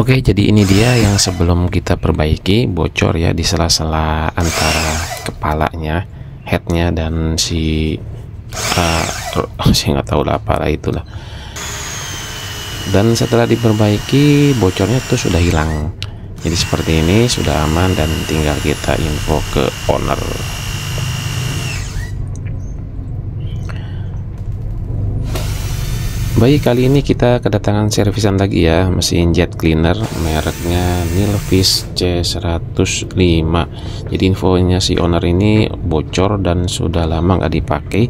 Oke, jadi ini dia yang sebelum kita perbaiki, bocor ya di sela-sela antara kepalanya, headnya, dan si saya nggak tahu lah apalah itulah. Dan setelah diperbaiki, bocornya tuh sudah hilang. Jadi seperti ini, sudah aman dan tinggal kita info ke owner. Baik, kali ini kita kedatangan servisan lagi ya, mesin jet cleaner mereknya Nilfish C105. Jadi infonya si owner ini bocor dan sudah lama nggak dipakai,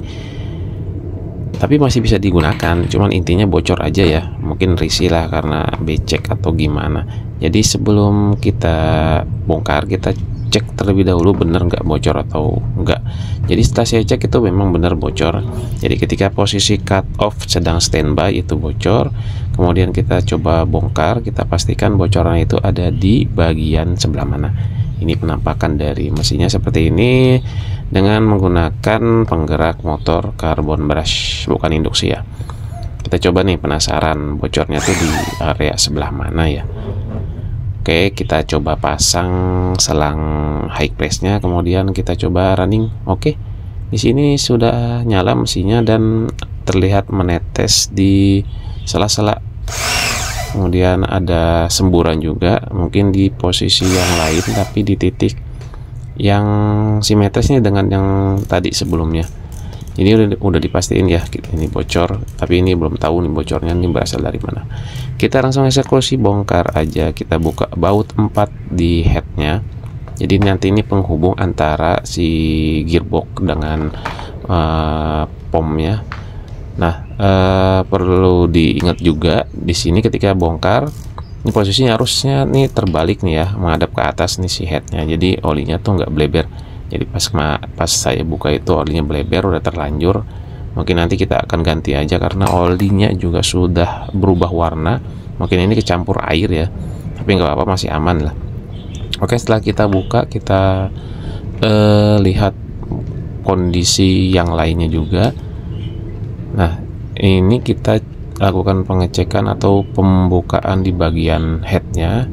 tapi masih bisa digunakan, cuman intinya bocor aja ya, mungkin risih lah karena becek atau gimana. Jadi sebelum kita bongkar, kita cek terlebih dahulu bener nggak bocor atau enggak. Jadi setelah saya cek itu memang benar bocor. Jadi ketika posisi cut off sedang standby itu bocor, kemudian kita coba bongkar, kita pastikan bocoran itu ada di bagian sebelah mana. Ini penampakan dari mesinnya seperti ini dengan menggunakan penggerak motor carbon brush, bukan induksi ya. Kita coba nih, penasaran bocornya tuh di area sebelah mana ya. Oke, kita coba pasang selang high pressnya, kemudian kita coba running. Oke, di sini sudah nyala mesinnya dan terlihat menetes di sela-sela. Kemudian ada semburan juga, mungkin di posisi yang lain tapi di titik yang simetrisnya dengan yang tadi sebelumnya. Ini udah dipastiin ya ini bocor, tapi ini belum tahu nih bocornya ini berasal dari mana. Kita langsung eksekusi bongkar aja. Kita buka baut 4 di headnya. Jadi nanti ini penghubung antara si gearbox dengan pomnya. Nah, perlu diingat juga di sini ketika bongkar, ini posisinya harusnya nih terbalik nih ya, menghadap ke atas nih si headnya. Jadi olinya tuh nggak bleber. Jadi pas saya buka itu olinya bleber, udah terlanjur. Mungkin nanti kita akan ganti aja karena olinya juga sudah berubah warna. Mungkin ini kecampur air ya, tapi nggak apa-apa, masih aman lah. Oke, setelah kita buka, kita lihat kondisi yang lainnya juga. Nah, ini kita lakukan pengecekan atau pembukaan di bagian headnya,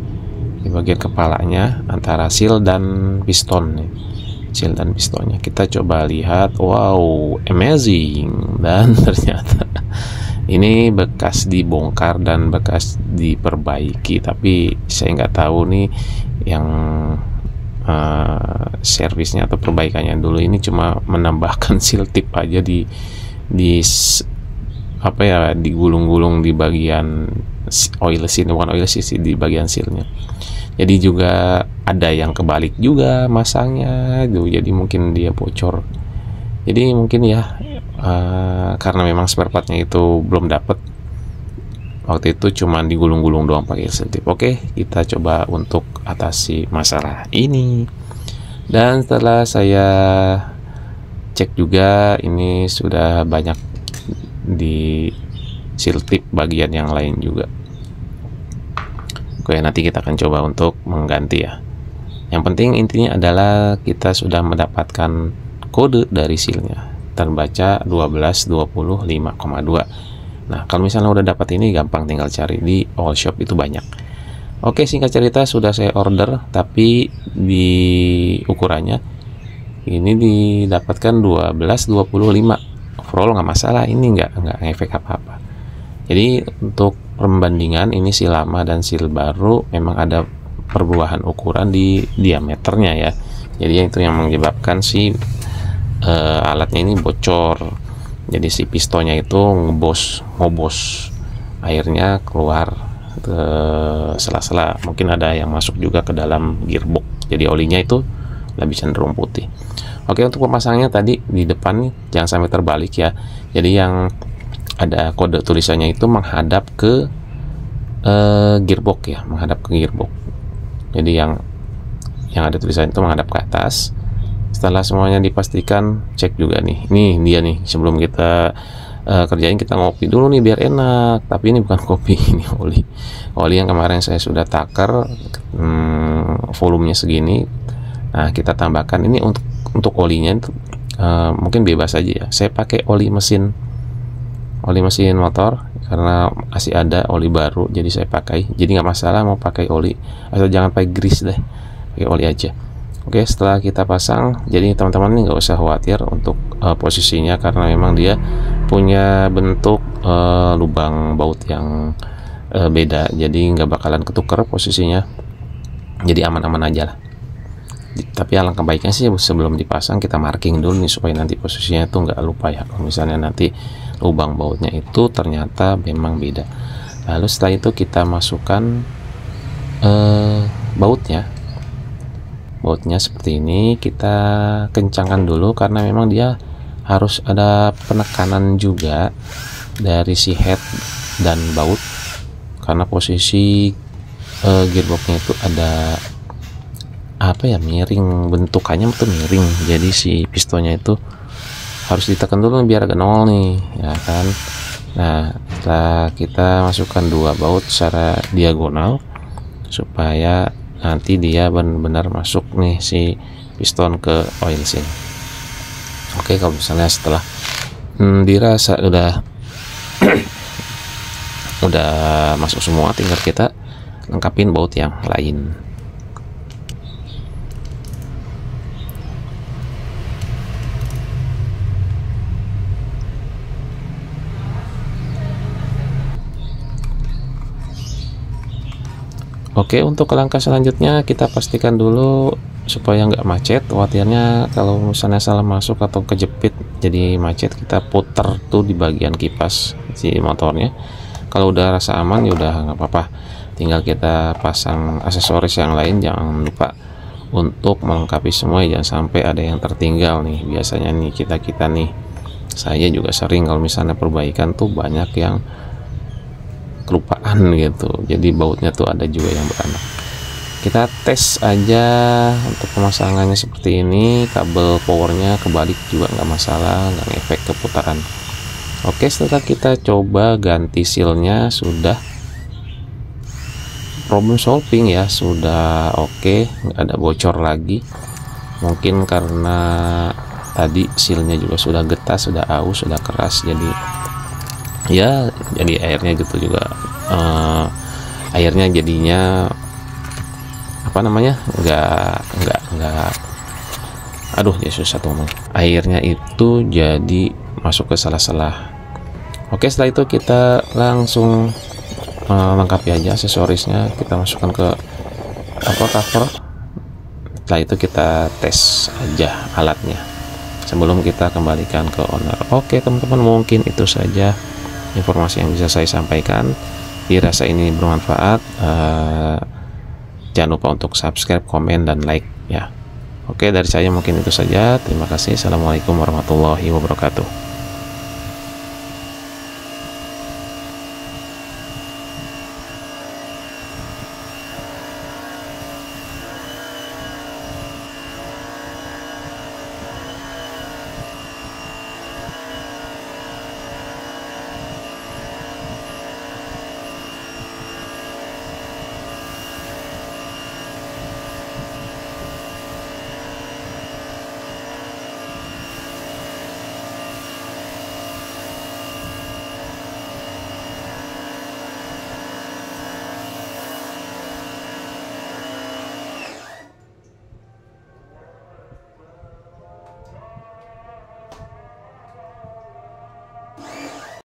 di bagian kepalanya, antara seal dan piston nih. Seal dan pistonnya kita coba lihat. Wow, amazing. Dan ternyata ini bekas dibongkar dan bekas diperbaiki, tapi saya nggak tahu nih yang servisnya atau perbaikannya dulu. Ini cuma menambahkan seal tip aja di apa ya, digulung-gulung di bagian oil seal, bukan oil seal sih, di bagian sealnya. Jadi juga ada yang kebalik juga masangnya tuh, jadi mungkin dia bocor. Jadi mungkin ya karena memang spare partnya itu belum dapet waktu itu, cuman digulung-gulung doang pakai seal tip. Oke, kita coba untuk atasi masalah ini. Dan setelah saya cek juga, ini sudah banyak di seal tip bagian yang lain juga. Oke, nanti kita akan coba untuk mengganti ya. Yang penting intinya adalah kita sudah mendapatkan kode dari sealnya, terbaca 1220.5,2. Nah, kalau misalnya udah dapat ini, gampang, tinggal cari di all shop, itu banyak. Oke, singkat cerita sudah saya order, tapi di ukurannya ini didapatkan 1225. Overall nggak masalah, ini nggak efek apa-apa. Jadi untuk perbandingan ini seal lama dan seal baru, memang ada perubahan ukuran di diameternya ya. Jadi itu yang menyebabkan si alatnya ini bocor. Jadi si pistonnya itu ngobos airnya keluar ke sela-sela. Mungkin ada yang masuk juga ke dalam gearbox. Jadi olinya itu lebih cenderung putih. Oke, untuk pemasangnya tadi di depan nih jangan sampai terbalik ya. Jadi yang ada kode tulisannya itu menghadap ke gearbox ya, menghadap ke gearbox. Jadi yang ada tulisan itu menghadap ke atas. Setelah semuanya dipastikan, cek juga nih. Nih dia nih, sebelum kita kerjain, kita ngopi dulu nih biar enak. Tapi ini bukan kopi, ini oli yang kemarin saya sudah takar, volumenya segini. Nah, kita tambahkan ini untuk olinya itu mungkin bebas aja ya. Saya pakai oli mesin motor karena masih ada oli baru, jadi saya pakai. Jadi nggak masalah mau pakai oli, asal jangan pakai grease deh, pakai oli aja. Oke, setelah kita pasang, jadi teman-teman ini nggak usah khawatir untuk posisinya, karena memang dia punya bentuk lubang baut yang beda, jadi nggak bakalan ketukar posisinya, jadi aman-aman aja lah. Tapi alangkah baiknya sih sebelum dipasang kita marking dulu nih, supaya nanti posisinya tuh nggak lupa ya, kalau misalnya nanti lubang bautnya itu ternyata memang beda. Lalu setelah itu kita masukkan bautnya seperti ini, kita kencangkan dulu karena memang dia harus ada penekanan juga dari si head dan baut, karena posisi gearboxnya itu ada apa ya, miring, bentukannya itu miring, jadi si pistonnya itu harus ditekan dulu biar agak nol nih ya kan. Nah, setelah kita masukkan dua baut secara diagonal supaya nanti dia benar-benar masuk nih si piston ke oil seal. Oke, kalau misalnya setelah dirasa udah udah masuk semua, tinggal kita lengkapin baut yang lain. Oke, untuk langkah selanjutnya kita pastikan dulu supaya nggak macet watirnya. Kalau misalnya salah masuk atau kejepit jadi macet, kita putar tuh di bagian kipas si motornya. Kalau udah rasa aman ya udah nggak apa-apa, tinggal kita pasang aksesoris yang lain. Jangan lupa untuk melengkapi semua, jangan sampai ada yang tertinggal nih. Biasanya nih kita nih, saya juga sering kalau misalnya perbaikan tuh banyak yang kelupaan gitu, jadi bautnya tuh ada juga yang beranak. Kita tes aja untuk pemasangannya seperti ini, kabel powernya kebalik juga nggak masalah, nggak ngefek ke putaran. Oke, setelah kita coba ganti sealnya, sudah problem solving ya, sudah oke, nggak ada bocor lagi. Mungkin karena tadi sealnya juga sudah getah, sudah aus, sudah keras, jadi airnya gitu juga, airnya jadinya apa namanya, nggak aduh ya susah tuh ngomong, airnya itu jadi masuk ke salah-salah. Oke, setelah itu kita langsung lengkapi aja aksesorisnya, kita masukkan ke cover. Setelah itu kita tes aja alatnya sebelum kita kembalikan ke owner. Oke teman-teman, mungkin itu saja informasi yang bisa saya sampaikan. Dirasa ini bermanfaat, jangan lupa untuk subscribe, komen, dan like ya. Oke, dari saya mungkin itu saja. Terima kasih. Assalamualaikum warahmatullahi wabarakatuh.